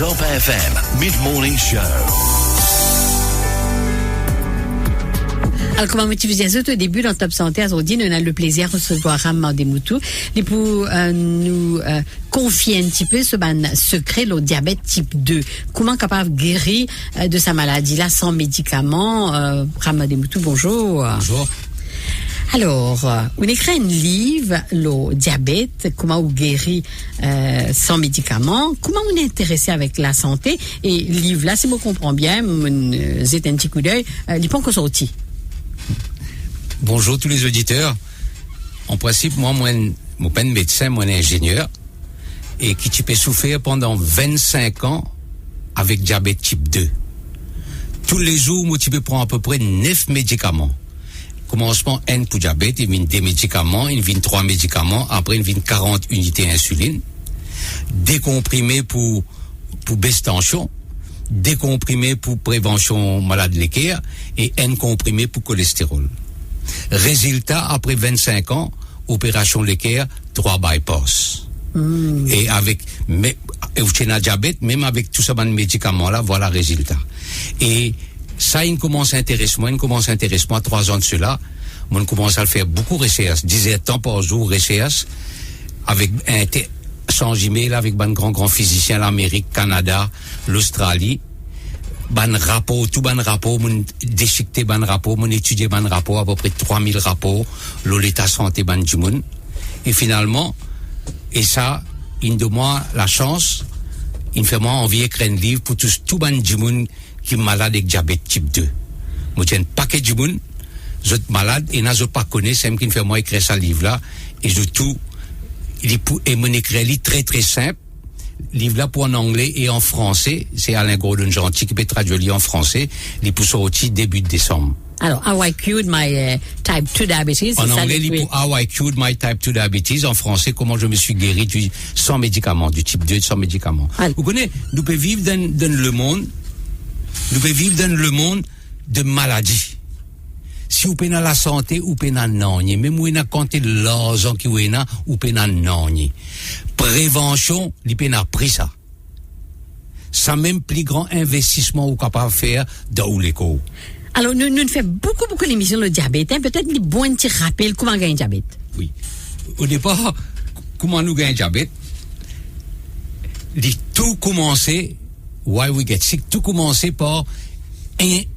Top FM Mid-Morning Show. Alors, comme tu disais au début, dans Top Santé, aujourd'hui, nous avons le plaisir de recevoir Ram Demoutou. Et pour nous confier un petit peu ce secret, le diabète type 2. Comment capable de guérir de sa maladie-là sans médicaments? Ram Demoutou, bonjour. Bonjour. Alors, on écrit un livre, le diabète, comment on guérit sans médicaments, comment on est intéressé avec la santé. Et le livre-là, si vous comprenez bien, c'est un petit coup d'œil, il n'est pas encore sorti. Bonjour tous les auditeurs. En principe, moi, je suis pas médecin, moi, je suis ingénieur. Et qui tu peux souffrir pendant 25 ans avec diabète type 2. Tous les jours, moi, tu peux prendre à peu près 9 médicaments. Commencement N pour diabète, il vient 2 médicaments, il vient 3 médicaments, après il vient 40 unités d'insuline. Des comprimés pour baisse tension, des comprimés pour prévention maladie de cœur et N comprimés pour cholestérol. Résultat, après 25 ans, opération l'équerre, 3 bypass. Et avec, mais, diabète, même avec tout ça, médicaments-là, voilà le résultat. Et ça, il commence à intéresser moi, 3 ans de cela. Moi, commence à le faire beaucoup recherche, 10 temps par jour recherche, avec un sans email, avec un grand physicien, l'Amérique, Canada, l'Australie. Ban rapport, tout ban rapport, mon déchiqueté ban rapport, mon étudié ban rapport, à peu près 3000 rapports, l'état santé ban du monde. Et finalement, et ça, il de moi la chance, il fait moi envie d'écrire un livre pour tout ban du monde qui est malade avec diabète type 2. Moi, j'ai un paquet du monde, je suis malade, et n'a pas connu, c'est qui me fait moi écrire ce livre-là, et je tout, et mon écrit très très simple. Livre là pour en anglais et en français, c'est Alain Gordon Gentil qui peut traduire en français, les pour sortir début de décembre. Alors, How I Cured My Type 2 Diabetes. En anglais, il pour How I Cured My Type 2 Diabetes. En français, comment je me suis guéri sans médicaments, du type 2 sans médicaments. Alors. Vous connaissez, nous pouvons vivre dans le monde, de maladies. Si vous prenez la santé, vous prenez non. Même vous avez compté l'argent qui vous avez, vous prenez non. Prévention, vous avez pris ça. Ça même plus grand investissement vous capable de faire dans l'école. Alors, nous faisons beaucoup d'émissions de diabète. Hein? Peut-être une bonne petit rappel comment gagner diabète. Oui. Au départ, comment nous gagnons diabète? Tout commençait, why we get sick, tout commençait par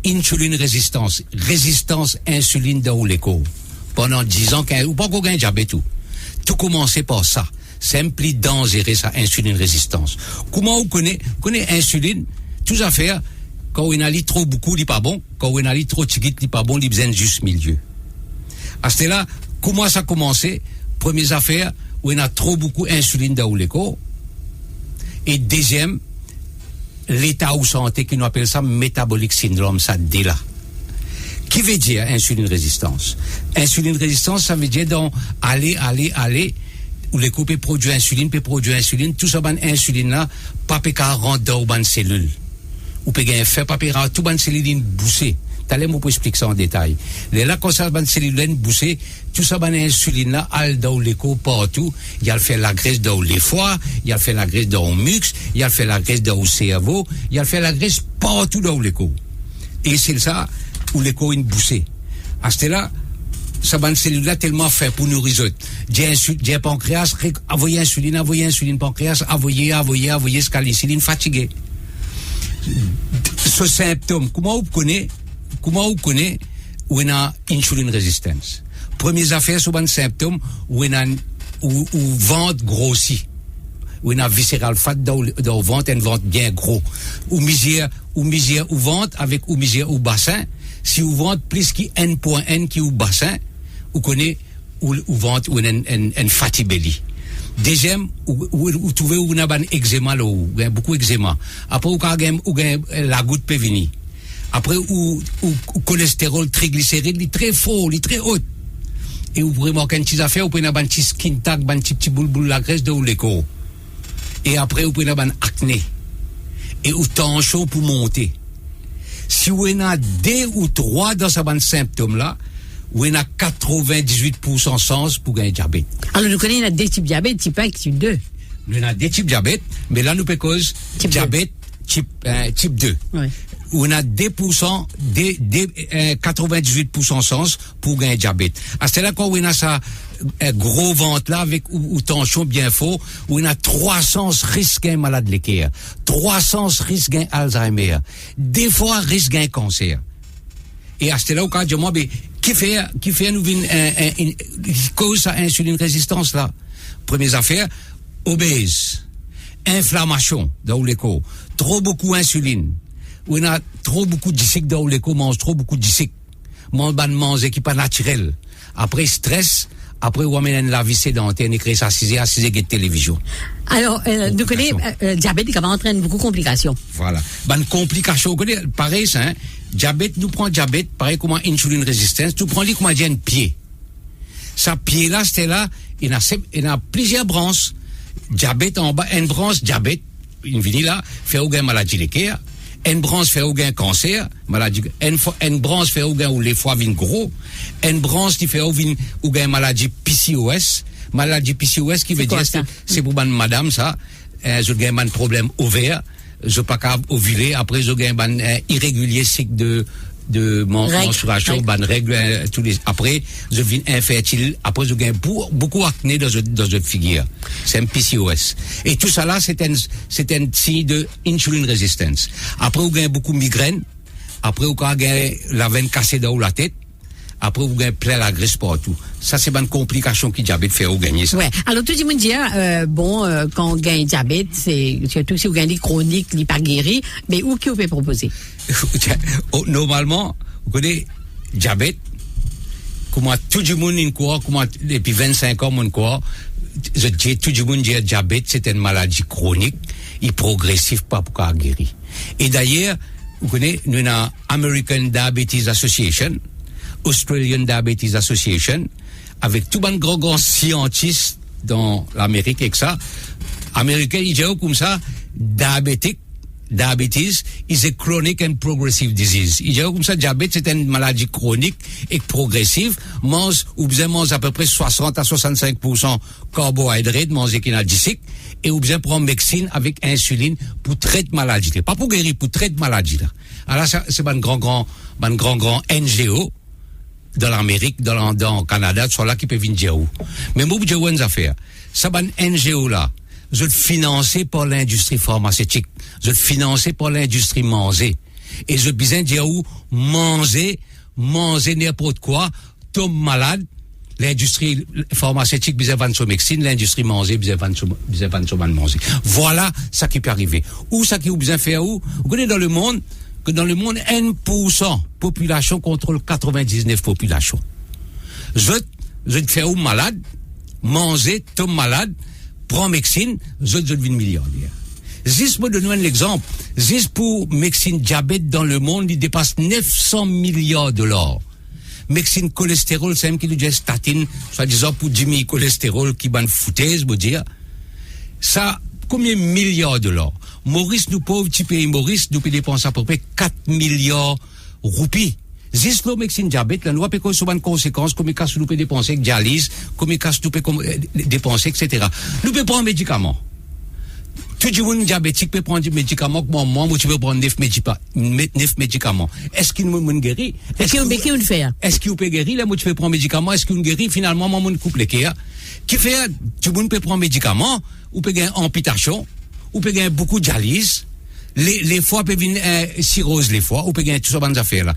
insuline résistance insuline dans l'école. Pendant 10 ans, ou pas qu'on gagne diabète tout commençait par ça. C'est un plus dangereux, ça, insuline résistance. Comment vous connaissez insuline? Tout à fait, quand on a trop beaucoup, il n'est pas bon. Quand on a trop petit, il n'est pas bon, il besoin juste milieu. À ce là, comment ça a commencé? Première affaire, où on a trop beaucoup insuline dans l'école. Et deuxième, l'état ou santé, qui nous appelle ça métabolique syndrome, ça dès là. Qui veut dire insuline résistance? Insuline résistance, ça veut dire donc aller, où les coupes produisent insuline, tout ça, ban insuline là, pas peut rentrer dans ban cellule. Ou peut faire, pas peut rentrer tout ban cellule boussée. T'allais moi pour expliquer ça en détail. Là, quand ça ban cellule boussée, tout ça ban insuline là, al dans les coupes partout, il y a fait la graisse dans les foies, il y a fait la graisse dans le muxe, il y a fait la graisse dans le cerveau, il y a fait la graisse partout dans les coupes. Et c'est ça, où les coupes une boussée. À ce là, ça ban cellule là tellement fait pour nous résoudre. J'ai pancréas, envoyer insuline, pancréas, envoyer scalicine, fatigué. Ce symptôme, comment vous connaissez où on a insuline résistance? Première affaire, sur un symptôme où ventre grossit. Où on a viscéral fat dans le ventre, un ventre bien gros. Ou misère au ventre avec ou misère au bassin. Si vous ventre plus qui N.N qui au bassin, vous connaissez ou ventre ou un fatibelli. Deuxième, vous trouvez où on a un eczéma là, beaucoup d'eczéma. Après, vous avez la goutte peut venir. Après, ou cholestérol, triglycérides, il est très fort, il est très haut. Et vous vraiment quand petite affaire, vous prenez un petit skin tag, un petit boule la graisse de l'écho. Et après, vous prenez un acné. Et vous tension pour monter. Si vous avez 2 ou 3 dans ce symptôme là, où il y a 98% chance pour gagner diabète. Alors, nous connaissons des types de diabète, type 1 et type 2. Nous avons des types de diabète, mais là, nous peut cause diabète type 2. Ouais. Où on a 2%, 98% sens pour gagner diabète. C'est là qu'on a ça, gros ventre là, avec, ou tension bien faux, où on a 300 risques gain malade de cœur, 300 risques gain Alzheimer, des fois risques gain cancer. Et c'est là où quand je dis, moi, mais, qui fait nous une cause à insuline résistance là? Première affaire, obèse, inflammation dans les corps, trop beaucoup insuline. On a trop beaucoup de sucre dans les corps, mange trop beaucoup de sucre. Manger qui pas naturel. Après stress, après on amène la vie sédentaire, on écrit ça à 6 heures de télévision. Alors, nous connaissons, diabète, comment entraîne beaucoup de complications. Voilà. Bonne complication, pareil, ça, hein. Diabète, nous prenons diabète, pareil comme insuline résistance, tu prends lui comme un pied. Ça pied là, c'était là, il y a plusieurs branches. Diabète en bas, une branche diabète, une vini là, fait aucun maladie de cœur. Une branche fait aucun cancer, maladie, une branche fait aucun où les foies viennent gros, une branche qui fait aucun maladie PCOS, maladie PCOS qui veut dire, c'est pour madame ça, je gagne un problème ovaire, je pas capable ovuler, après je gagne un irrégulier cycle de menstruation, règle, après, je viens infertile, après, je gagne beaucoup d'acné dans cette figure. C'est un PCOS. Et tout ça là, c'est un signe de insuline résistance. Après, vous gagnez beaucoup de migraines. Après, vous gagnez la veine cassée dans la tête. Après, vous gagnez plein la graisse partout. Ça, c'est une complication qui diabète fait ou gagner ça. Ouais. Alors, tout le monde dit, quand on gagne diabète, c'est, surtout si vous gagnez chronique, il n'est pas guéri, mais où qui vous peut proposer? Normalement, vous connaissez, diabète, comment tout le monde croit, depuis 25 ans, on croit, tout le monde dit diabète, c'est une maladie chronique, et progressive, pas pour guérir. Et d'ailleurs, vous connaissez, nous avons American Diabetes Association, Australian Diabetes Association, avec tout un grand scientiste dans l'Amérique et que ça, Américain, il dit comme ça, diabetes is a chronic and progressive disease. Il dit comme ça, diabète, c'est une maladie chronique et progressive. Mange à peu près 60 à 65% carbohydrates, manger qui n'a du sucre, et ou bien prendre médecine avec insuline pour traiter maladie. Pas pour guérir, pour traiter maladie. Alors ça, c'est un grand NGO, dans l'Amérique, dans le Canada, sont là qui peuvent venir où. Mais moi, je veux une affaire. Ça, ben, NGO là, je le financé par l'industrie pharmaceutique. Je le financé par l'industrie manger. Et je besoin de dire où manger n'importe quoi, tombe malade. L'industrie pharmaceutique besoin de vendre son médecine, l'industrie manger besoin de vendre son manger. Voilà ça qui peut arriver. Où ça qui vous besoin faire où? Vous connaissez dans le monde, 1% population contrôle 99 population. Je te fais où malade, manger, tombe malade, prends médecine, je deviens milliardaire. Juste pour donner un exemple, juste pour médecine diabète dans le monde, il dépasse 900 milliards de $. Médecine cholestérol, c'est même qui nous dit statine, soi-disant pour diminuer cholestérol, qui ban foutaise, vous dire. Ça, combien de milliards de $? Maurice, nous pauvres, petit pays Maurice, nous pouvons dépenser à peu près 4 milliards roupies. Juste le médecine diabète, la loi peut avoir une conséquence, comme nous pouvons dépenser avec dialyse, comme nous pouvons dépenser, etc. Nous pouvons prendre un médicament. Tout le monde diabétique peut prendre des médicaments, moi, tu peux prendre 9 médicaments. Est-ce qu'il me guérit? Est-ce qu'il peut guérir? Là, moi, tu peux prendre un médicament, est-ce qu'il me guérit? Finalement, moi, je coupe les cœurs. Qui fait, tout le monde peut prendre un médicament, ou peut gagner amputation, ou peut gagner beaucoup de dialyse. Les foies peuvent venir cirrhose les foies, ou peut gagner tout ça bonnes affaires là.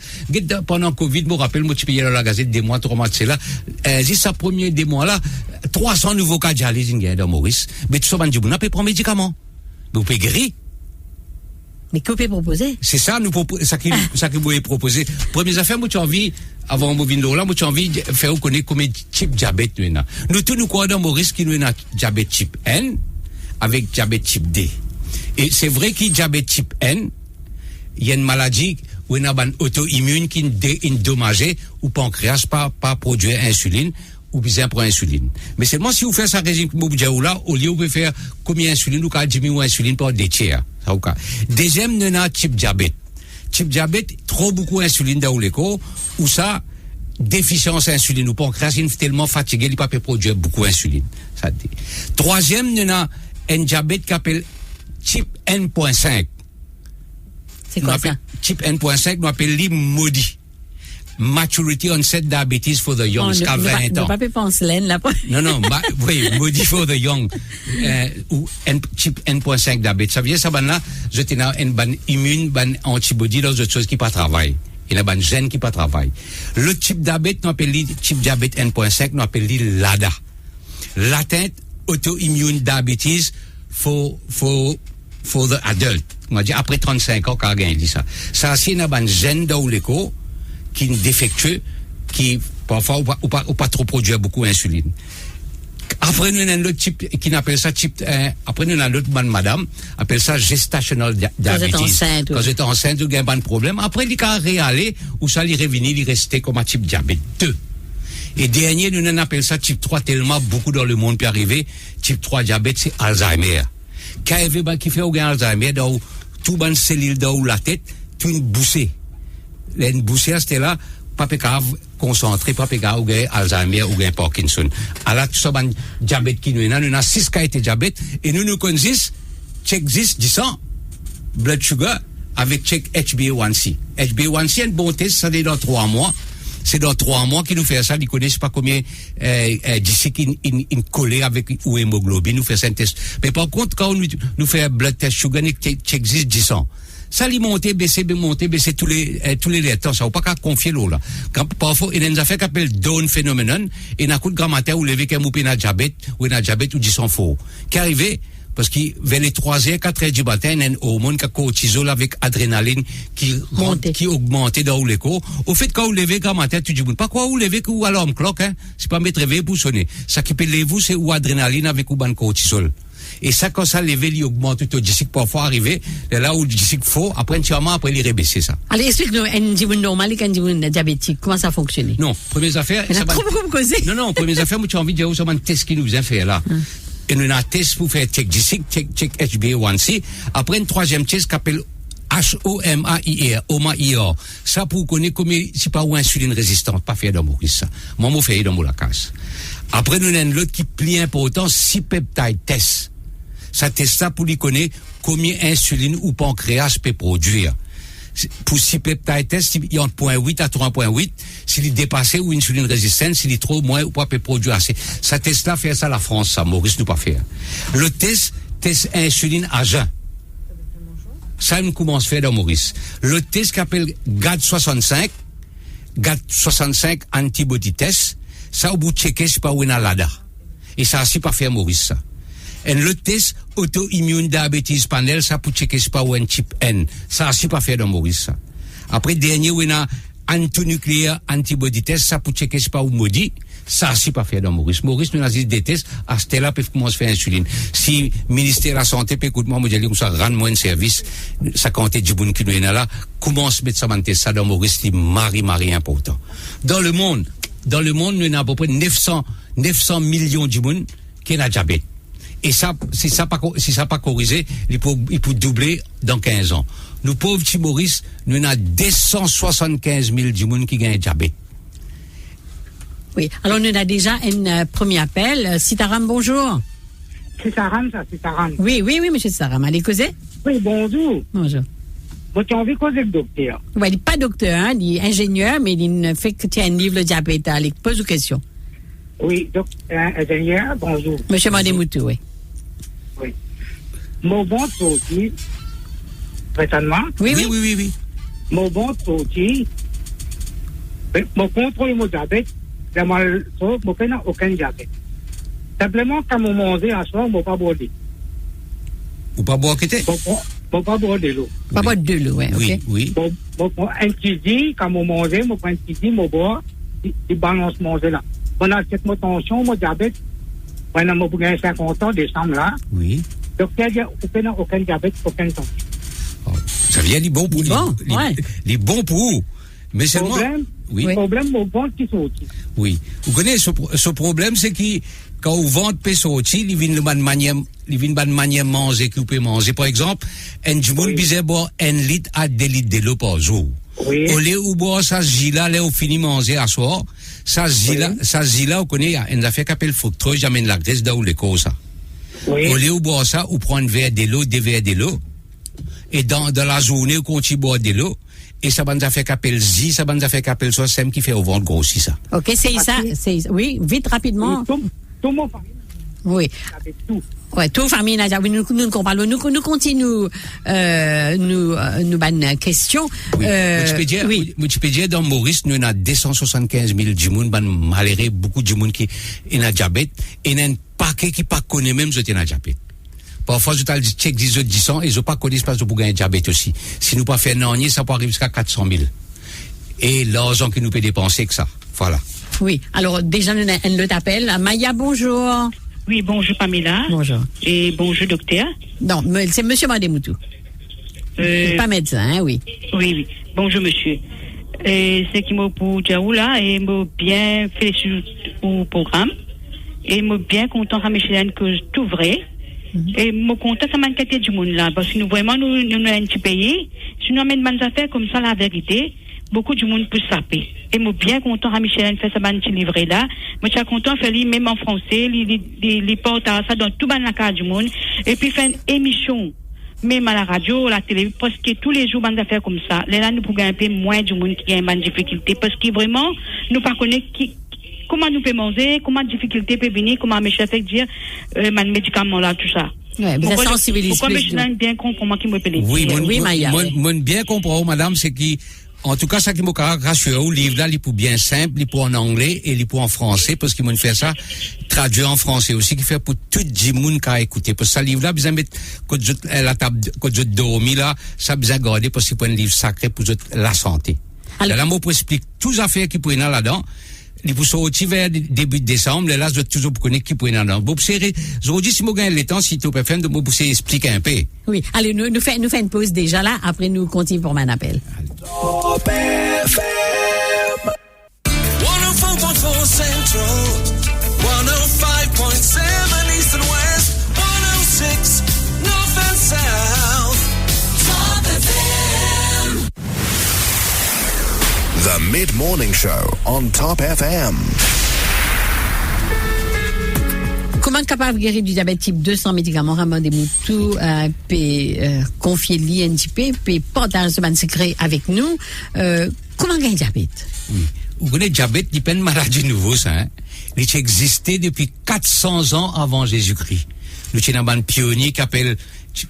Pendant Covid, je me rappelle, moi tu payais dans la gazette des mois, 3 mois de c'est là. Juste sa premier des mois là, 300 nouveaux cas de dialyse dans Maurice. Mais tout ça bonnes, on peut prendre médicaments. Mais vous pouvez guérir. Mais que vous pouvez proposer? C'est ça, ça que vous pouvez proposer. Première affaire, moi tu as envie, avant de venir là, moi tu as envie de faire connaître combien de types de diabète nous avons. Nous tous nous croyons dans Maurice qui nous avons diabète type N avec diabète type D. Et c'est vrai qu'il y a diabète type N, il y a une maladie où il y a une auto-immune qui est endommagée, ou pancréas pas produire insuline, ou besoin pour insuline. Mais seulement si vous faites ça régime là, au lieu de faire combien d'insuline, ou diminuer l'insuline par des tiers. Deuxième, nous avons type diabète. Type diabète, trop beaucoup d'insuline dans le corps, ou ça, déficience insuline, ou pancréas, il est tellement fatigué, il ne peut pas produire beaucoup d'insuline. Troisième, nous avons un diabète qui s'appelle type N.5. C'est quoi ça? Type N.5, nous appelons les maudits. Maturity onset diabetes for the young, jusqu'à 20 ans. Ne pas penser là. Non, oui, maudit for the young, ou type N.5 diabète. Ça veut dire, ça, là, je t'ai dans une ban immune, ban antibody, dans autre chose qui pas travaille. Il y a ban gène qui pas travaille. Le type diabète, nous appelons type diabète N.5, nous appelons LADA. Latent autoimmune diabetes for the adult. On va dire, après 35 ans, quand on dit ça. Ça, c'est une ban gène dans l'écho, qui est défectueux, qui parfois ou pas trop produire beaucoup d'insuline. Après nous avons l'autre type qui appelle ça type après nous avons l'autre madame appelle ça gestational diabetes. Quand j'étais enceinte, il y a un problème. Après il a réalé ou ça il revenir, il restait comme un type diabète 2. Et dernier nous appelle ça type 3 tellement beaucoup dans le monde peut arriver. Type 3 diabète c'est Alzheimer. Qui fait au Alzheimer dans tout ban cellule dans la tête, tout une boussée. Une boussée, c'était là, pas grave, concentré, pas grave, ou Alzheimer, ou Parkinson. Alors, tout ça, diabète qui nous avons 6 cas de diabète, et nous connaissons, check 10 blood sugar, avec check HbA1c. HbA1c, c'est un bon test, ça, c'est dans 3 mois. C'est dans 3 mois qu'ils nous fait ça, ils connaissent pas combien, d'ici qu'ils collent avec ou hémoglobine, nous fait ça un test. Mais par contre, quand nous fait un blood test sugar, check 10 ça lui monter, baisser tous les temps. Ça va pas qu'à confier l'eau, là. Quand, parfois, il y a une affaire qu'on appelle Down phenomenon, et il y a un coup de grand matin, où lever qu'un moupé n'a diabète, ou dit son faux. Qui arrivé, parce que vers les 3h, 4h du matin, il y a un hormone qui a cortisol avec adrénaline qui augmente dans l'écho. Au fait, quand vous levez grand matin, tu dis, pas quoi vous levez ou alarme clock, hein. C'est pas mettre réveil pour sonner. Ça qui peut lever, c'est ou adrénaline avec ou ban cortisol. Et ça, quand ça levé, il augmente tout. D'ici que parfois arrivé, là où d'ici qu'il faut, après, il rebaisser ça. Allez, explique-nous, un diabète normal et un diabète diabétique. Comment ça fonctionne? Non, première affaire. Il y a trop beaucoup de causer. Non, première affaire, moi, tu as envie de dire, c'est un test qui nous a fait là. Et nous avons un test pour faire check d'ici, check HbA1c. Après, un troisième test qui s'appelle HOMAIR. Ça, pour connaître combien, c'est pas ou insuline résistante, pas faire dans Maurice, ça. Moi, je fais dans la casse. Après, nous avons l'autre qui est plus important, C-peptide test. Ça teste ça pour lui connaître combien d'insuline ou pancréas peut produire. Pour si peptide test, il y a 0.8 à 3.8, s'il est dépassé ou insuline résistante, s'il est trop moins ou pas peut produire assez. Ça teste là, fait ça la France, ça, Maurice nous pas faire. Le test insuline à jeun. Ça, nous commence à faire dans Maurice. Le test qu'appelle GAD65 antibody test, ça, au bout de checker, c'est pas où il y a LADA. Et ça, c'est pas faire Maurice, ça. Et le test auto-immune diabetes panel, ça pour checker c'est pas un type N. Ça c'est pas fait dans Maurice, ça. Après, dernier, on a antinucléaire antibody test, ça pour checker c'est pas un maudit. Ça c'est pas fait dans Maurice. Maurice, nous avons des tests, à ce là, peuvent commencer à faire insuline. Si le ministère de la Santé peut écouter moi, je dis, ça rend moins de service, ça compte du bon qui nous est là, commence à mettre ça dans test, ça dans Maurice, c'est mari important. Dans le monde, nous avons à peu près 900 millions de monde qui ont diabète. Et ça, si ça pas corrigé, il peut doubler dans 15 ans. Nous, pauvres petits Maurice, nous avons 275 000 du monde qui gagnent diabète. Oui. Alors, nous avons déjà un premier appel. Sitaram, bonjour. C'est Saram, ça, c'est Saram. Oui, monsieur Sitaram. Allez, causer? Oui, bonjour. Bonjour. Moi, tu as envie de causer le docteur? Oui, il n'est pas docteur, hein, il est ingénieur, mais il ne fait que tu as un livre de diabète. Allez, pose une question. Oui, donc, ingénieur, bonjour. Monsieur Mandemoutou, oui. Oui. Mon bon sorti, présentement. Oui. Mon bon sorti, mon contrôle mon diabète, je n'ai aucun diabète. Simplement, quand je mange à soir, je ne pas boire d'eau. Ou pas boire qu'était? Je ne pas boire de l'eau. Pas boire de l'eau, oui. Oui. Un petit dit, quand je mange, je prends un petit dit, je bois, je balance manger là. On a cette tension, mon diabète, on a 50 ans, décembre là. Oui. Donc, il n'y a aucun diabète, aucun tension. Oh, ça vient les bons pour les bons pour. Mais c'est moi. Le problème, mon ventre qui sortit. Oui. Vous connaissez ce problème, c'est que quand vous ventre peut sortir, il vient de manière manger, qu'il peut manger. Par exemple, un monde bizarre boire 1 litre à 2 litres de l'eau par jour. Oui. Au lieu où boire ça, là, là, on finit manger à soir. Ça, là, on connaît, une affaire qui s'appelle fructose, j'amène la graisse dans les causes, ça. Oui. Au lieu où boire ça, on prend un verre de l'eau, 2 verres de l'eau. et dans la journée, on continue à boire de l'eau, et ça va fait qu'appelle Z, ça va fait qu'appelle ça, c'est qui fait au ventre grossi ça. Ok, oui, vite, rapidement. Tout mon famille. Oui. Ouais, tout famille n'a nous continuons nous bonne question. Oui. Tu peux dire dans Maurice nous avons 275 000 djimoun ban malheureux, beaucoup de djimoun qui ont diabète et il y a un paquet qui pas connaît même ce qu'ils ont diabète. Parfois je t'ai dit check 10 ans et je pas connais pas pour gagner diabète aussi. Si nous pas faire non, ça peut arriver jusqu'à 400 000. Et l'argent que nous peut dépenser que ça. Voilà. Oui. Alors déjà nous le t'appelle Maya, bonjour. Oui, bonjour Pamela. Bonjour. Et bonjour docteur. Non, c'est monsieur Mademoutou. Pas médecin, hein, oui. Oui. Bonjour monsieur. C'est qui m'a pour dire là et m'a bien félicité pour le programme. Et m'a bien content à Michel que tout vrai. Et m'a content ça m'inquiète du monde là parce que nous vraiment nous un petit pays. Si nous amène des affaires comme ça la vérité. Beaucoup de monde peut saper. Et moi bien content à Michel fait ça petit livret là. Moi je suis content faire lui même en français, les porte ça dans tout ban la carte du monde et puis faire une émission même à la radio, la télé parce que tous les jours ban d'affaires comme ça. Là nous pour gagner un peu moins du monde qui a une difficulté parce que vraiment nous pas connaît comment nous peut manger, comment difficulté peut venir, comment Michel fait dire man médicament là tout ça. Ouais, vous sensibilisez. Pourquoi Michel bien comprend qui me peut le dire. Oui, Maya. Moi bien comprendre madame c'est qui en tout cas, ça qui m'a rassuré au livre là, il est pour bien simple, il est pour en anglais et il est pour en français parce qu'il m'a fait ça traduit en français aussi qui fait pour tout le monde qui a écouté parce que ça livre là besoin mettre quand je la table quand je dormi là, ça besoin garder parce que c'est un livre sacré pour la santé. Alors là moi pour expliquer toutes les affaires qui prennent là-dedans. Il faut sortir vers début décembre, là, je dois toujours connaître qui pourrait en bon, aujourd'hui, si moi gagne le temps, si tu peux faire, de moi pousser expliquer un peu. Oui. Allez, nous fait une pause déjà là, après nous continuons pour mon appel. Top FM 104.4 Central 105.7 East and West 106 North and South Top FM The Mid-Morning Show on Top FM. Comment capable de guérir du diabète type 2 sans médicaments, Ramon Desmoutou, confier l'INJP, puis partager ce secret avec nous. Comment gagner diabète? Oui. Vous connaissez le diabète, il n'est pas une maladie nouveau, ça, hein? Il existait depuis 400 ans avant Jésus-Christ. Nous avons un pionnier qui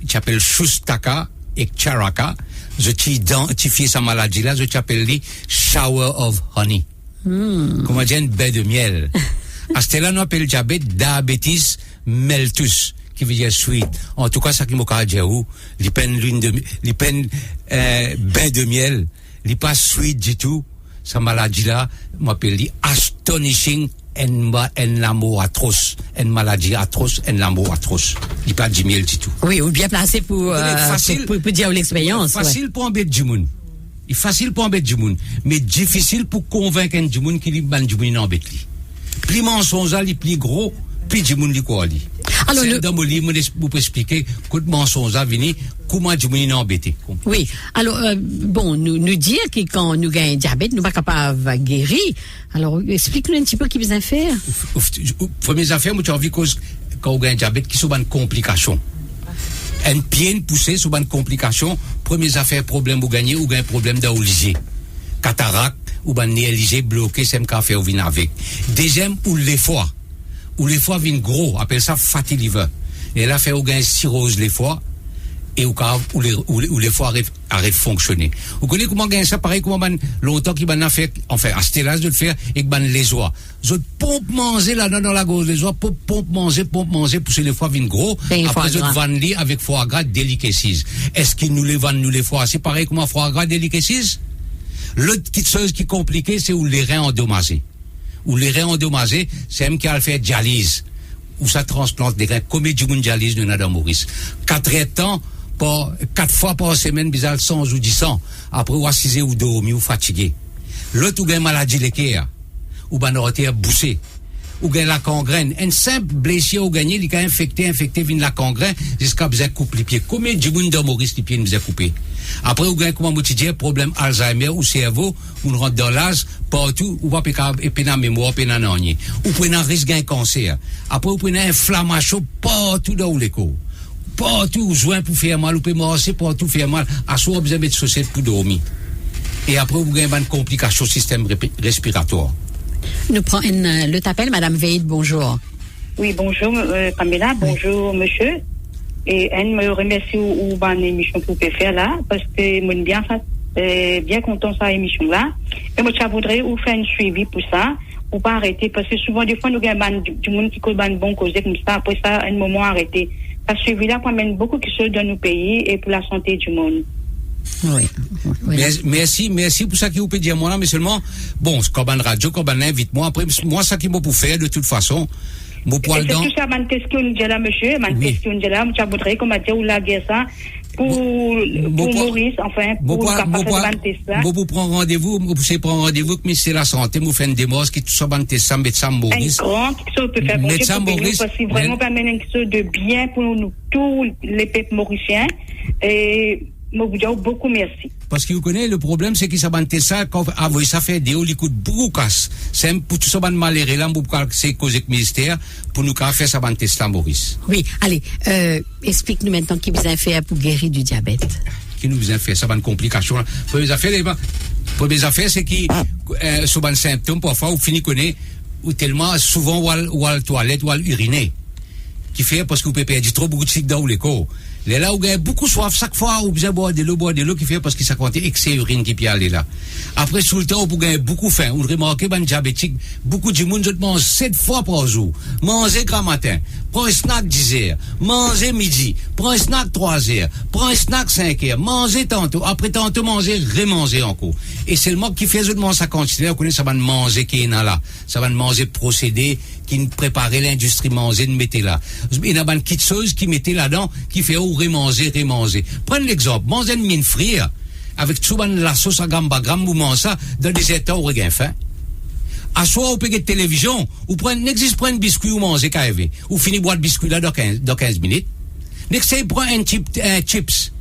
s'appelle Shustaka et Charaka. Je t'identifié sa maladie là, je t'appelle lui shower of honey. Comment dire une baie de miel. À ce là, nous appelons le diabète diabetes mellitus, qui veut dire sweet. En tout cas, ça qui m'a dit où, il peine baie de miel, il pas sweet du tout. Sa maladie là, m'appelle lui astonishing en l'amour atroce, en maladie atroce, en l'amour atroce. Il pas du miel du tout. Oui, ou bien placé pour dire l'expérience. Facile pour embêter du monde. Il facile pour embêter du monde, mais difficile pour convaincre un du monde qui lui ban du monde embête lui. Plus mensonge li plus gros, plus du monde li quoi li. Alors dans mon livre, vous pouvez expliquer que mensonge a venu, comment du monde embêté. Oui. Alors nous dire que quand nous gagnons diabète, nous pas capable de guérir. Alors explique-nous un petit peu qui besoin faire. Première affaire, moi j'ai envie que quand on gagne diabète, qui sont une complication. Un pied poussé sur une complication, première affaire problème vous gagnez ou gagnez problème d'olivier. Cataracte ou ben néligé bloqué c'est me fait ou vin avec. Deuxième ou les foies viennent gros, appelle ça fatty liver. Et là fait ou gagne cirrhose les foies et ou les foies arrêtent de fonctionner. Vous connaissez comment gagner ça pareil comment longtemps qui ban fait enfin à ce là de le faire et que ban les oies. Je pompe manger là dans la gauche les oies pompe manger pour que les foies viennent gros après je vends li avec foie gras delicacies. Est-ce qu'ils nous les vendent nous les foies c'est pareil comment foie gras delicacies? L'autre chose qui est compliquée, c'est où les reins endommagés. Où les reins endommagés, c'est même qui a fait dialyse. Où ça transplante des reins. Combien du monde dialyse de Nadam Maurice? 4 fois par semaine, bizarre, 100 ou 10 ans. Après, ou assisé ou dormi ou fatigué. L'autre, ou a une maladie l'équerre. Ou ben, a boussé. Ou gagne la gangrène. Un simple blessure ou gagné, il a infecté, vient la gangrène, jusqu'à besoin couper les pieds. Combien du monde de Maurice, les pieds nous a coupés? Après, ou gagne, comment vous dire, problème Alzheimer ou cerveau, ou rentre dans l'âge, partout, ou pas et puis dans la mémoire, puis dans l'année. Ou prenez un risque d'un cancer. Après, vous prenez inflammation partout dans les corps. partout, joint pour faire mal, ou peut marcher partout faire mal. À soi, vous avez mettre chaussette pour dormir. Et après, vous avez une complication au système respiratoire. Nous prenons le appel, Madame Veid, bonjour. Oui, bonjour, Pamela, bonjour, monsieur. Et elle me remercie ou bonne émission que vous pouvez faire là, parce que moi, bien content de cette émission-là. Et moi, je voudrais vous faire un suivi pour ça, pour pas arrêter, parce que souvent, des fois, nous avons du monde qui cause bon cause comme ça, après ça, à un moment, arrêter. Ce suivi-là amène beaucoup de choses dans nos pays et pour la santé du monde. Oui. Merci pour ça que vous pouvez dire moi là, mais seulement, bon, comme un radio, comme un invite-moi, après, moi, ça qui m'a pour faire, de toute façon, mon poil dans. C'est tout ça, ma question là, monsieur, ma question là, je voudrais qu'on m'a dit où la guerre ça, pour Maurice, enfin, pour vous prendre rendez-vous, vous prendre rendez-vous, que c'est la santé, vous faites une démos, qui tout ça, médecin Maurice. Un grand, qui peut faire médecin Maurice. Parce que vraiment, pas mener quelque chose de bien pour nous, tous les peuples mauriciens, et, moi, vous dis beaucoup merci. Parce que vous connaissez, le problème, c'est qu'ils s'abandonnent ça, quand, ça fait des hauts, ils coûtent beaucoup casse. C'est pour tout ça, malheureux, là, c'est cause du ministère, pour nous faire s'abandonner ça, Maurice. Oui, allez, explique-nous maintenant qui vous a fait pour guérir du diabète. Qui nous a fait, ça va une complication, là. Première affaire, c'est qui, sur un symptôme, parfois, vous finissez connaître, ou tellement, souvent, ou à la toilette, ou à l'uriner. Qui fait, parce que vous pouvez perdre trop beaucoup de sucre dans les corps. Là où vous avez beaucoup soif, chaque fois, vous avez boire de l'eau, qui fait parce que ça compte excès urine qui peut aller là. Après, sous le temps, vous avez beaucoup faim. Vous remarquez, ben, diabétique, beaucoup de monde, mange 7 fois par jour. Mangez grand matin. Prends un snack 10 heures. Mangez midi. Prends un snack 3 heures. Prends un snack 5 heures. Mangez tantôt. Après tantôt, mangez, remanger encore. Et c'est le mot qui fait justement sa quantité. Vous connaissez, ça va manger qui est là. Ça va manger procédé, qui préparait l'industrie manger, de mettre là. Il y a une petite chose qui mettait là-dedans, qui fait remanger. Prenez l'exemple, mangez une mine frire, avec souvent la sauce à gamba, vous mangez ça, dans des états où vous avez faim. À soi, vous payez de télévision, vous prenez, n'existe pas un biscuit ou mangez KV. Vous finissez boire de biscuit là dans 15 minutes. N'existe pas un chips,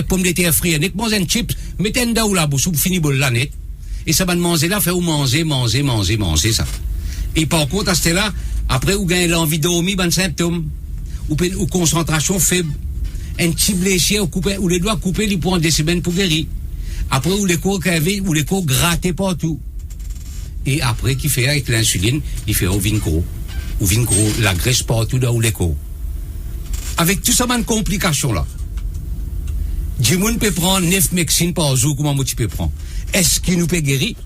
pomme de terre frire. N'existe pas un chips, mettez un dans la bouche, vous finissez boire la net. Et ça va manger là, fait vous manger, ça. Et par contre, à ce là, après, vous gagnez l'envie de dormir, ben symptômes. Ou concentration faible. Un petit blessure, ou les doigts coupés, ils prennent des semaines pour guérir. Après, ou les corps cavés, ou les corps grattés partout. Et après, qui fait avec l'insuline, il fait au vin gros. Ou vin gros, la graisse partout dans les corps. Avec tout ça, une complication là. Du monde peut prendre 9 médecines par jour, comment tu peux prendre? Est-ce qu'il nous peut guérir?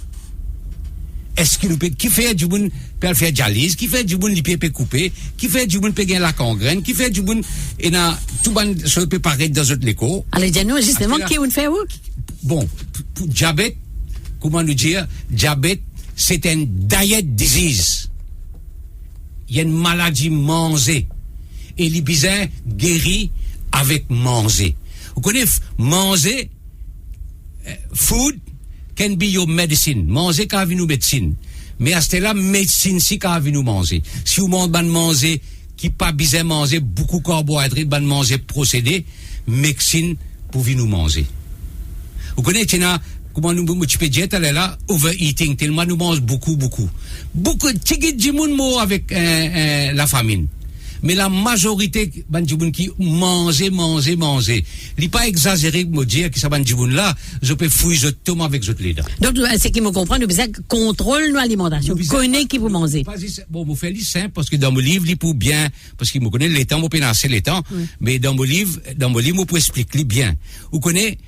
Est-ce qu'il nous peut, qui fait du monde peut faire dialyse, qui fait du monde, il peut couper, qui fait du monde peut gagner la gangrène, qui fait du monde, et na, tout monde se peut paraître dans autres l'écho. Allez, dis-nous, justement, qui on fait où? Bon, pour diabète, comment nous dire, diabète, c'est un diet disease. Il y a une maladie manger. Et les bizarres guérit avec manger. Vous connaissez, manger, food, can be your medicine. Manger quand nous médecine. Mais à ce là, médecine si quand nous manger. Si vous manger, qui pas besoin manger beaucoup de carbohydrates, manger procédé, médecine pour nous manger. Vous connaissez, comment nous, tu peux dire, là, overeating, tellement nous mange beaucoup. Beaucoup de monde mort avec, la famine. Mais la majorité, qui mange. Il n'est pas exagéré de me dire que ça là, je peux fouiller, je tombe avec les dents. Donc, c'est qui me comprend, nous besoin contrôle nos alimentations, connaît qui vous mangez. Bon, vous faites simple, parce que dans mon livre, il pour bien, parce qu'il me connaît les temps, vous pouvez lancer les temps, mais dans mon livre, vous pouvez expliquer bien. Vous connaissez,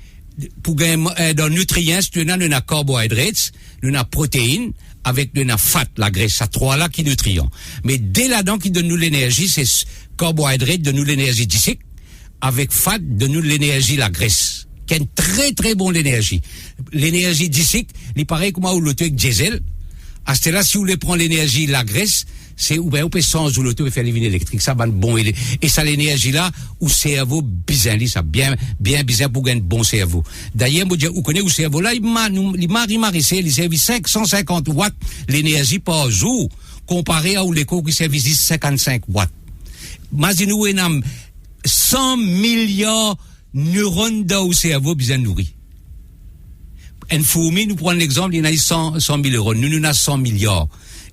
pour gagner, dans nutriments, nous avons carbohydrates, nous avons protéines, avec de la fat, la graisse, à 3 là qui nutriments. Mais dès là-dedans qui donne nous l'énergie, c'est carbohydrate, donne nous l'énergie du sucre, avec fat, donne nous l'énergie, la graisse. Qui est très très bon l'énergie. L'énergie du sucre, il paraît comme au loto avec diesel. À ce là, si vous voulez prendre l'énergie, la graisse, c'est ou bien on peut changer l'auto et faire les lignes électriques, ça va bon et ça l'énergie là où cerveau bizarre, ça bien bizarre pour gagner bon cerveau. D'ailleurs, vous connaissez le cerveau là, il servi 550 watts l'énergie par jour comparé à où les corps qui servent 55 watts. Imaginez-vous, il y a 100 milliards neurones dans le cerveau bien nourris. Une fourmi, nous prenons l'exemple, il y en a 100 000 euros. Nous avons 100 milliards.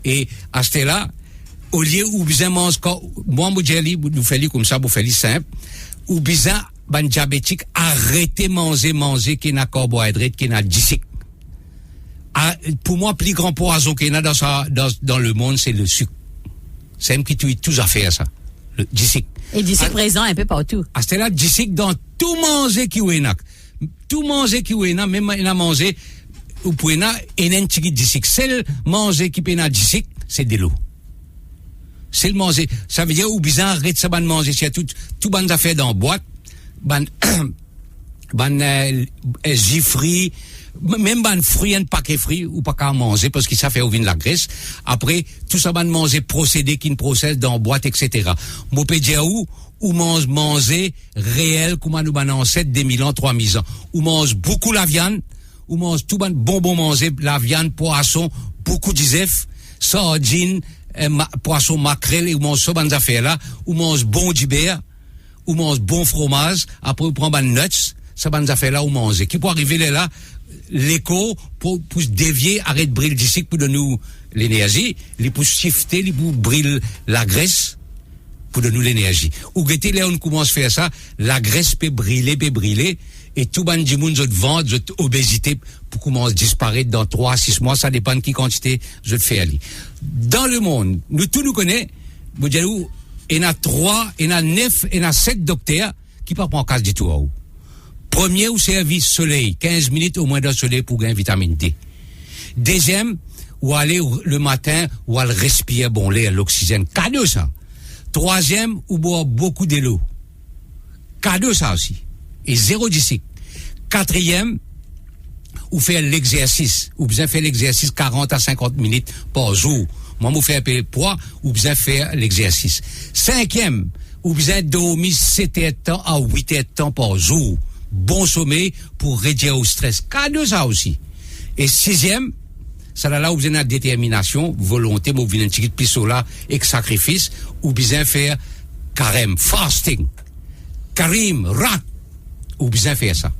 Et à ce là, au lieu où besoin mange moi vous faites comme ça vous faites simple ou besoin ban diabétique arrêtez manger qui n'a carbohydrate qui n'a glycide. Pour moi plus grand poison qu'il y a dans le monde c'est le sucre. C'est même qui tue tous affaires ça. Le glycide. Et glycide présent un peu partout. C'est là glycide dans tout manger qui est là. Tout manger qui est là même il a mangé ou pouvez na un petit glycide. Seul manger qui peut na glycide c'est de l'eau. C'est le manger. Ça veut dire ou bizarre arrête ça ban manger c'est tout ban affaires dans boîte ban gifri même ban fruits un paquet fruits ou pas qu'à manger parce que ça fait ouvrir la graisse après tout ça ban manger procédé qui ne procède dans boîte etc. Mo peut dire ou manger réel comme nous ban ancêtre des 1000 ans 3000 ans ou mange beaucoup la viande ou mange tout ban bonbon manger la viande poisson beaucoup d'isef sardine poisson maquerelle ou mange ça ban affaires là ou mange bon du beurre ou mange bon fromage après ou prend ban nuts ça ban affaires là ou manger qui peut arriver là l'écho pour dévier arrête brûler d'ici pour donner nous l'énergie les pour shifter les pour brûler la graisse pour donner nous l'énergie ou guetter là on commence à faire ça la graisse peut brûler et tout ban du monde ventre obésité pour commencer à disparaître dans 3-6 mois ça dépend de qui quantité je te fais aller dans le monde nous connaît vous dire où il y en a 3 il y en a 9 il y en a 7 docteurs qui pas prendre casse du tout où premier ou service soleil 15 minutes au moins de soleil pour gagner vitamine D deuxième ou aller le matin ou aller respirer bon l'air l'oxygène cadeau ça troisième ou boire beaucoup de l'eau cadeau ça aussi et zéro d'ici quatrième ou faire l'exercice ou bien faire l'exercice 40 à 50 minutes par jour moi vous faire un peu de poids ou bien faire l'exercice cinquième ou bien dormir 7 heures de temps à 8 heures de temps par jour bon sommeil pour réduire au stress cadeau ça aussi et sixième ça là où vous avez une détermination volonté vous venez un petit peu plus là et sacrifice ou bien faire carême fasting karim rat ou bien faire ça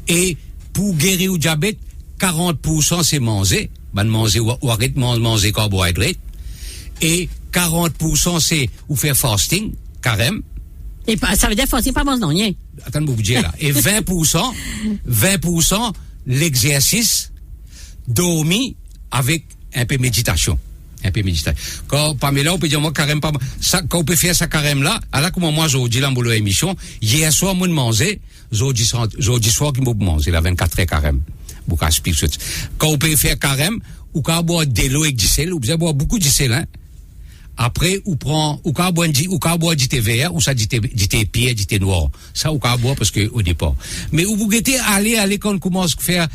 et pour guérir le diabète 40% c'est manger ou arrête manger carbohydrate et 40% c'est ou faire fasting carême et ça veut dire fasting pas manger rien attends vous dire là et 20% l'exercice dormi avec un peu méditation quand Pamela on peut dire moi carême pas ça quand on peut faire ça carême là alors comment moi je dis là dans l'émission hier soir moi manger jeudi soir qui m'a mangé la 24 heures carême beaucoup expliquer quand on peut faire carême ou quand boire de l'eau avec du sel ou bien boire beaucoup de sel hein après ou prend ou quand boire du thé vert ou ça du thé pierre du thé noir ça ou quand boire parce que au départ mais ou vous guettez aller quand on commence à faire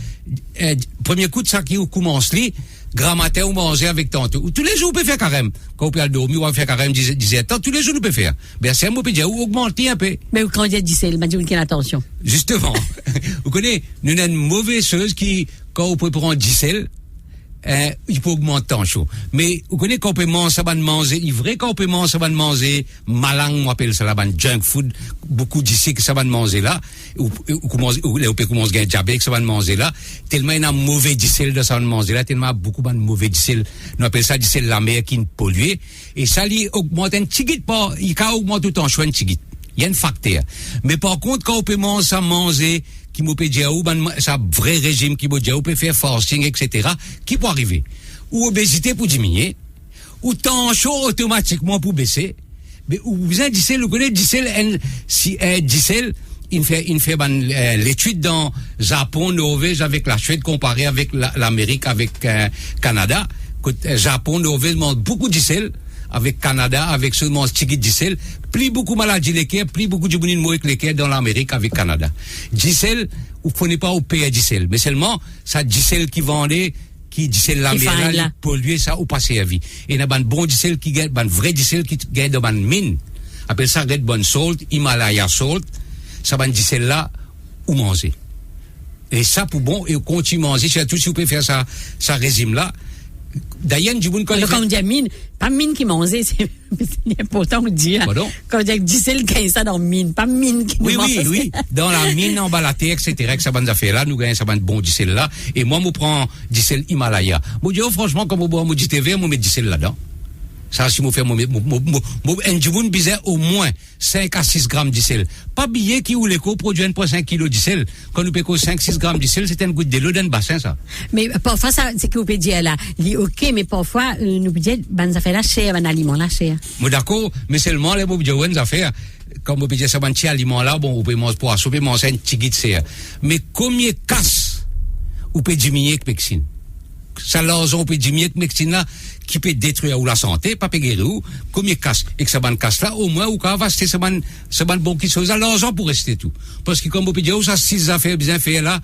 premier coup de ça qui commence li grand matin ou manger avec tante ou tous les jours on peut faire carême quand on peut aller dormir ou faire carême 10 heures tous les jours on peut faire bien c'est un peu dire ou augmenter un peu mais quand il y a 10 il m'a dit quelle attention justement vous connaissez nous avons une mauvaise chose qui quand on peut prendre 10 il faut augmenter en chaud mais vous connaissez quand on peut manger il vrai quand on peut manger ça va manger malang on appelle ça la junk food beaucoup d'ici que ça va manger là ou on peut commencer à diabète ça va manger là tellement il y a mauvais diesel de ça va manger là tellement beaucoup de mauvais diesel on appelle ça diesel la mer qui pollue et ça lui augmente un petit pas il augmente tout en choix un petit il y a un facteur mais par contre quand on peut manger qui m'a peut dire ou ça vrai régime qui m'a dire ou peut faire fasting etc qui peut arriver ou obésité pour diminuer ou tension automatiquement pour baisser mais ou besoin diesel vous connaissez diesel si diesel il fait l'étude dans Japon Norvège avec la Suède comparé avec l'Amérique avec Canada Japon Norvège mange beaucoup de diesel avec Canada avec seulement sticky diesel plus beaucoup maladie l'équerre plus beaucoup de bonine avec l'équerre dans l'Amérique avec Canada diesel vous prenez pas au pays diesel mais seulement ça diesel qui vendait qui diesel la mer polluer ça ou passer à vie et n'a ban bon diesel qui gagne ban vrai diesel qui gagne dans ban mine appelle ça red bon salt Himalaya salt ça ban diesel là ou manger et ça pour bon et continue manger surtout si vous pouvez faire ça régime là d'ailleurs du bon quand on dit mine pas mine qui mange c'est important de dire quand on dit diesel gagne ça dans mine pas mine qui oui dans la mine en bas la terre etc que ça va faire là nous gagnons ça va bon diesel là et moi me prends diesel Himalaya moi dis franchement comme on boit mon diesel vert moi mets diesel là-dedans Ça, si vous faites un djimoun bizarre au moins 5 à 6 grammes de sel. Pas billet qui ou l'éco produit 1,5 kg de sel. Quand nous payons 5-6 grammes de sel, c'est une goutte de l'eau dans le bassin, ça. Mais parfois, ça, c'est que vous pouvez dire là, ok, mais parfois, nous pouvons dire, ça fait la chair, un aliment, la chair. Moi, d'accord, mais seulement, les bobes de affaires, comme vous pouvez dire, ça va un petit aliment là, bon, vous pouvez manger pour assouper, manger un petit guide, c'est. Mais combien casse, vous pouvez diminuer que médecine? Ça, l'argent, vous pouvez diminuer que médecine là, qui peut détruire ou la santé, pas guérir ou, combien casse, et que ça ban casse là, au moins, ou quand va rester, ça ban bon qui chose, l'argent pour rester tout. Parce que, comme vous pouvez dire, ça, 6 affaires bien fait là,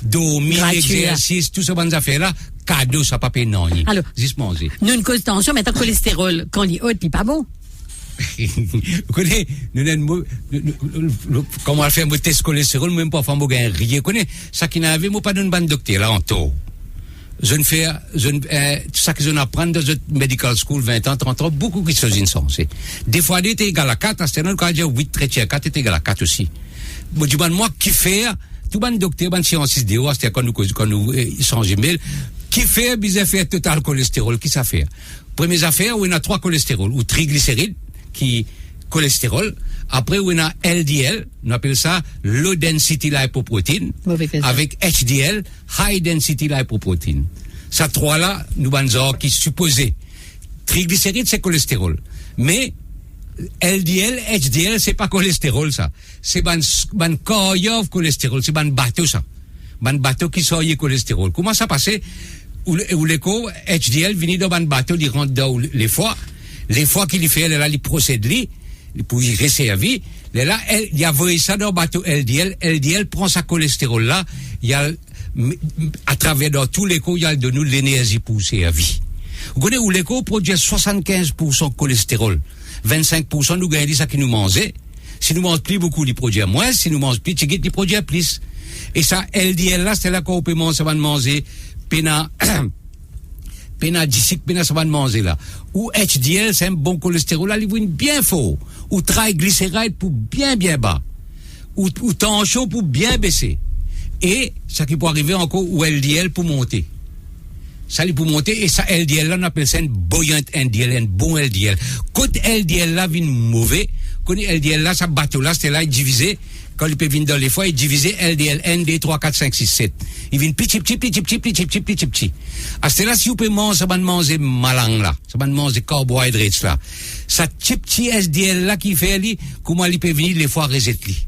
dormir, exercice, tout ça, bonnes affaires là, cadeau, ça pas payer non, alors, juste manger. Nous, une cause de tension, mais t'as cholestérol, quand il est haut, puis pas bon. Vous connaissez, comment on va faire un test cholestérol, même pas faire un rien, vous connaissez, ça qui n'avait, moi, pas d'une bande docteur, là, en taux. Tout ça que je apprends dans notre medical school, 20 ans, 30 ans, beaucoup de choses insensées. Des fois, il était égal à 4, c'est un cas de 8, 13, 4 est égal à 4 aussi. Moi, qui fait, tout le docteur, ban sciences de c'est quand nous, échangeons mail, qui fait, des affaires total cholestérol, qui ça fait? Première affaire, où il y a 3 cholestérols, ou triglycérides, qui, cholestérol. Après, où il y a LDL, on appelle ça low density lipoprotein, avec HDL, high density lipoprotein. Ça 3 là, nous banzor qui supposé. Triglycérides, c'est cholestérol. Mais, LDL, HDL, c'est pas cholestérol, ça. C'est ban koyov cholestérol, c'est ban bateau, ça. Ban bateau qui sort cholestérol. Comment ça passe? Où l'écho, HDL, vient dans ban bateau, il rentre dans les foies qu'il fait, là, il procède, pour y resservir, là, il y a voyé ça dans le bateau LDL prend sa cholestérol là, il y a, à travers dans tous les coups, il y a de nous l'énergie pour servir. Vous connaissez où l'écho produit 75% cholestérol, 25% nous gagnons ça qui nous mangeait. Si nous mangeons plus beaucoup, il produit moins, si nous mangeons plus, il produit plus. Et ça, LDL là, c'est là qu'on peut manger, ça va manger, pena disic, ça va manger là. Ou HDL, c'est un bon cholestérol là, il vient bien fort. Ou triglycérides pour bien bas. Ou tension pour bien baisser. Et, ça qui peut arriver encore, ou LDL pour monter. Ça, il pour monter, et ça, LDL là, on appelle ça une buoyant LDL, un bon LDL. Quand LDL là vient mauvais, quand LDL là, ça bateau là, c'est là, il divisé. Quand il peut venir dans les foies, il divise LDL, ND, 3, 4, 5, 6, 7. Il vient petit. À ce là, si vous pouvez manger, ça va manger malang là. Ça va manger carbohydrates là. Ça petit SDL là qui fait, comment il peut venir les foies reset li.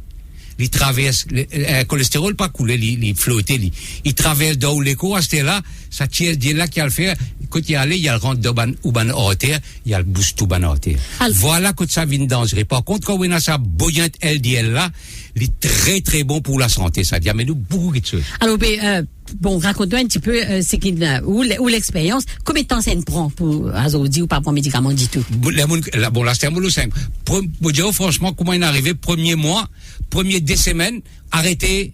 Il traverse, le cholestérol pas couler, il flotte, il traverse dans l'écho, à ce là, ça petit SDL là qui a le faire, quand il y a il rentre dans ban artère, il y a le boost tout ban artère. Voilà que ça vient dangereux. Par contre, quand on a ça bouillante LDL là, il est très très bon pour la santé, ça dit, mais nous beaucoup de choses. Alors, bon, raconte-nous un petit peu, c'est où l'expérience, combien de temps ça prend pour Azodi ou pas pour médicament du tout? Bon, là, c'est un boulot simple. Pour dire franchement, comment il est arrivé, premier 2 semaines, arrêter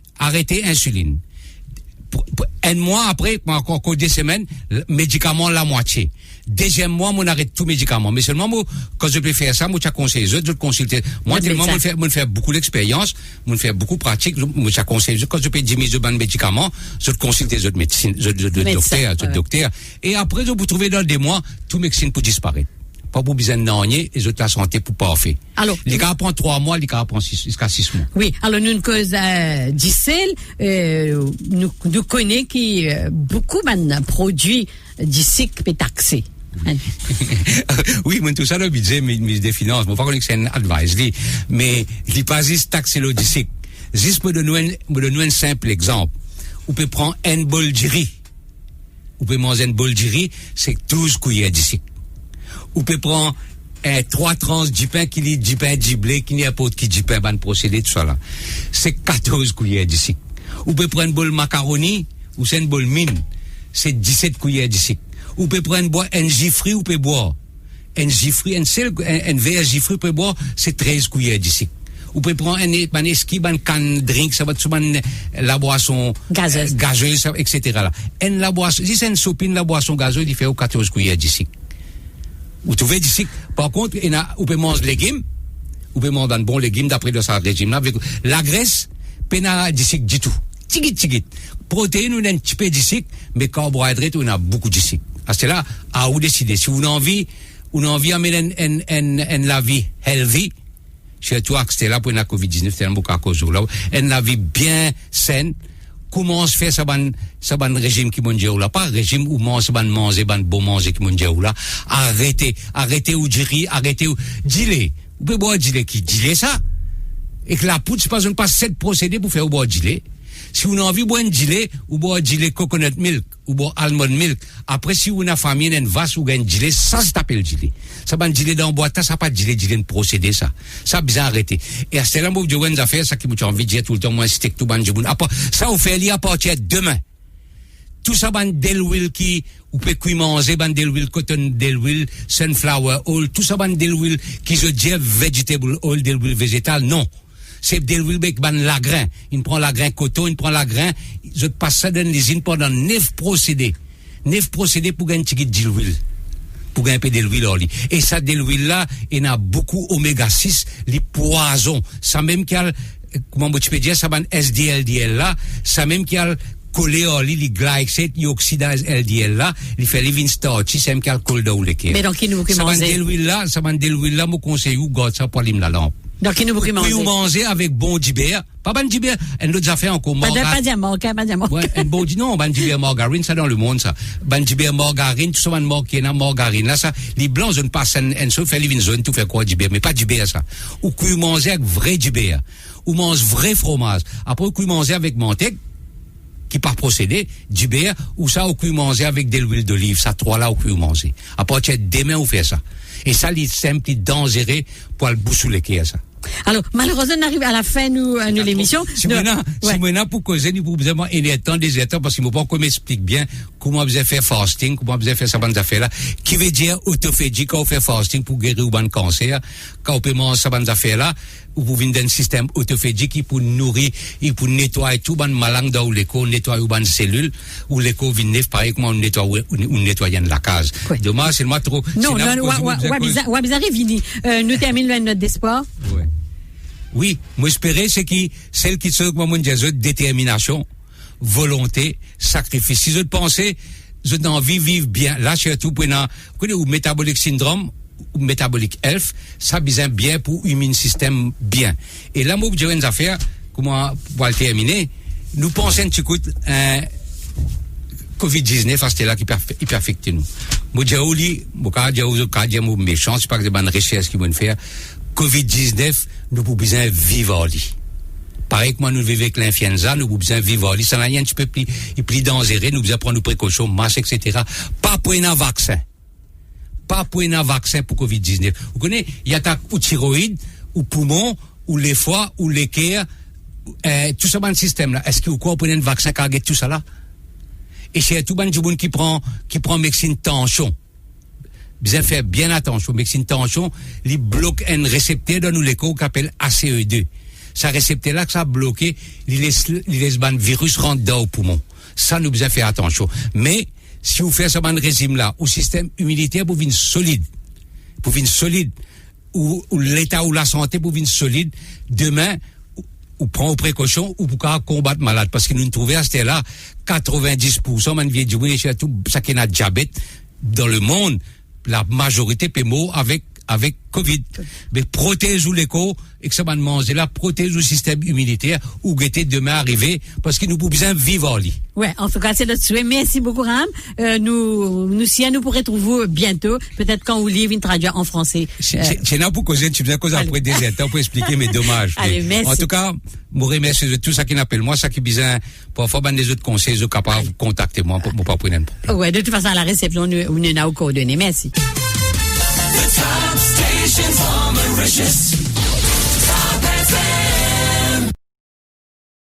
insuline. Un mois après, encore 2 semaines, médicament la moitié. Deuxième mois, on arrête tout médicament. Mais seulement, moi, quand je peux faire ça, moi, je conseille les autres, je consulter. Moi, tellement, je fais beaucoup d'expérience, je fais beaucoup de pratique, je conseille, quand je peux diminuer de bons médicaments, je consulte les autres médecines, les docteurs. Et après, je peux trouver dans des mois, tout médecine peut disparaître. Pas pour besoin d'ennier, et autres la santé pour pas faire. Alors. Les gars prennent 3 mois, les gars prennent jusqu'à 6 mois. Oui. Alors, nous, une cause, d'Issel, nous connaissons qui, beaucoup, produits d'ici qui peut taxer. Oui, mais tout ça, le budget, ministre des Finances, moi, pas qu'on que c'est un advice, mais, il pas juste taxer le d'ici. Juste me donner un simple exemple. On peut prendre un bol de riz. On peut manger un bol de riz, c'est 12 cuillères d'ici. Ou peut prendre 3 tranches du pain qui lit du pain du blé qui n'y a pas qui du pain ban procédé tout ça là. C'est 14 cuillères d'ici. Ou peut prendre un bol macaroni ou c'est un bol mine. C'est 17 cuillères d'ici. Ou peut prendre un gifri ou peut boire. Un gifri, un verre gifri peut boire, c'est 13 cuillères d'ici. Ou peut prendre un esquib, un can drink, ça va être souvent la boisson gazeuse, etc. là. La boisson, si c'est une sopine, la boisson gazeuse, il fait 14 cuillères d'ici. Vous trouvez d'ici, par contre, vous pouvez manger légumes, vous pouvez manger un bon légume d'après de sa régime, avec la graisse, pena d'ici du tout. Tigit. Protéines, on a un petit peu d'ici, mais carbohydrates, on a beaucoup d'ici. À cela, à vous décider. Si vous avez envie, ou envie amener en la vie healthy, surtout que c'était là pour la COVID-19, c'est un beaucoup à cause là, en la vie bien saine, comment on se fait ça ban régime qui mange là, pas régime où mange manger bon manger qui mange là, arrêtez ou dire, arrêtez ou dis-les, vous pouvez boire dis-les qui dis-les ça, et que la poudre, c'est pas 7 procédés pour faire boire dis-les. Si vous avez envie de boire un gilet, ou boire gilet coconut milk, ou boire almond milk, après si vous avez une famille, une vache, ou un gilet, ça s'appelle gilet. Ça va un gilet dans boîte, ça pas gilet de procédé, ça. Ça bien arrêté. Et à ce là, vous avez une affaire, ça qui vous envie de dire tout le temps, moi, stick tout ban jiboun. Ça vous fait lire à partir de demain. Tout ça, ban del huile qui, ou peut cuire manger, ban del huile cotton, del huile sunflower oil, tout ça, ban del huile qui se dit vegetable oil, del huile végétal, non. C'est del huile avec ban lagrin. Il prend lagrin coton, il prend lagrin, je passe ça dans l'usine pendant 9 procédés. 9 procédés pour gagner un petit d'huile. Pour gagner un peu d'huile au lit. Et ça, de l'huile là, il y a beaucoup oméga 6, les poisons. Ça même qu'il y a, comment tu peux dire, ça ban SDLDL là, ça même qu'il y a collé au lit, les glycate, l'oxydase LDL là, il fait les starch, c'est même qu'il y a le col d'eau. Mais donc, il nous recommande. Ça ban de l'huile là, mon conseil, ou garde ça pour allumer la lampe. Donc, il nous recommande. Puis, vous mangez avec bon dibère. Pas bon dibère. Un autre affaire encore. Pas diamant, pas diamant. Ouais, un bon non, bon dibère margarine, ça dans le monde, ça. Bon dibère margarine, tout ça, margarine, là, ça. Les blancs, je ne passe un seul, fait une zone, tout fait quoi dibère, mais pas dibère, ça. Ou que vous mangez avec vrai dibère. Ou mange vrai fromage. Après, vous mangez avec manteque, qui par procédé, dibère, ou ça, ou que vous mangez avec de l'huile d'olive. Ça, trois là, ou que vous mangez. À partir de demain, vous faites ça. Et ça, c'est simple, dangereux pour le boussoler, ça. Alors, malheureusement, on arrive à la fin, nous l'émission. Si maintenant, pour causer, nous pouvons aider temps, des temps, parce qu'il ne faut pas qu'on m'explique bien comment vous avez fait fasting, comment vous avez fait ça, bonne affaire là. Qui veut dire autophagie, quand on fait fasting pour guérir ou ban cancer, quand on peut manger ça, bonne affaire là, ou vous venez d'un système autophagique qui pour nourrir, et pour nettoyer tout, ban malang dans l'écho, nettoyer ou ban cellule, ou l'écho vient neuf, pareil, comment on nettoie la case. Dommage, c'est moi trop. Non, Wabizarre vini. Nous terminons notre d'espoir. Ouais. Oui, moi espérer c'est celle qui se comment dire détermination, volonté, sacrifice. Si je pensais, je n'ai envie de vivre bien. Là surtout pour ou métabolique syndrome ou métabolique health, ça besoin bien pour immune système bien. Et là moi je dirais une affaire comment pour le terminer, nous pensons que coûte COVID-19 c'était là qui perfecte nous. Moi je dis moi méchant, c'est pas que des bonnes recherches qui vont faire. COVID-19, nous pouvons besoin vivre en lit. Pareil que moi, nous vivons avec l'influenza, nous pouvons besoin vivre en lit. Ça n'a rien un petit peu plus dangereux, nous devons prendre nos précautions, masques, etc. Pas pour un vaccin. Pas pour un vaccin pour COVID-19. Vous connaissez, il y a ou thyroïde, ou poumon, ou les foies, ou les cœurs, tout ça dans le système là. Est-ce que vous prenez un vaccin qui a tout ça là? Et c'est tout le monde qui prend médecine tension. Bien faire bien attention, mais c'est une tension, il bloque un récepteur dans nous l'écho qu'on appelle ACE2. Ça récepteur là que ça a bloqué, il laisse ban virus rentrer dans le poumon. Ça nous besoin faire attention. Mais si vous faites ce ban régime là, au système immunitaire pour venir solide, ou l'état ou la santé pour venir solide, demain ou prend aux précautions ou pour combattre malade parce que nous nous trouvons à ce là 90% man vieux du monde et tout ça qui a diabète dans le monde. La majorité peut mourir avec Covid. Mais protège-vous l'écho, et que ça va manger là, protège le système immunitaire, ou guetter demain arriver, parce que nous pouvons bien vivre en lit. Ouais, en tout cas, c'est notre souhait. Merci beaucoup, Ram. Nous pourrons trouver bientôt, peut-être quand vous livre une traduction en français. C'est là pour causer, tu viens causer après des états pour expliquer mes dommages. Allez, merci. En tout cas, je remercie de tout ça qui n'appelle moi, ça qui besoin, pour faire des autres conseils, je suis capable de contacter moi pour pas prendre un problème. Ouais, de toute façon, à la réception, nous n'avons coordonnées. Merci. The top station for Mauritius.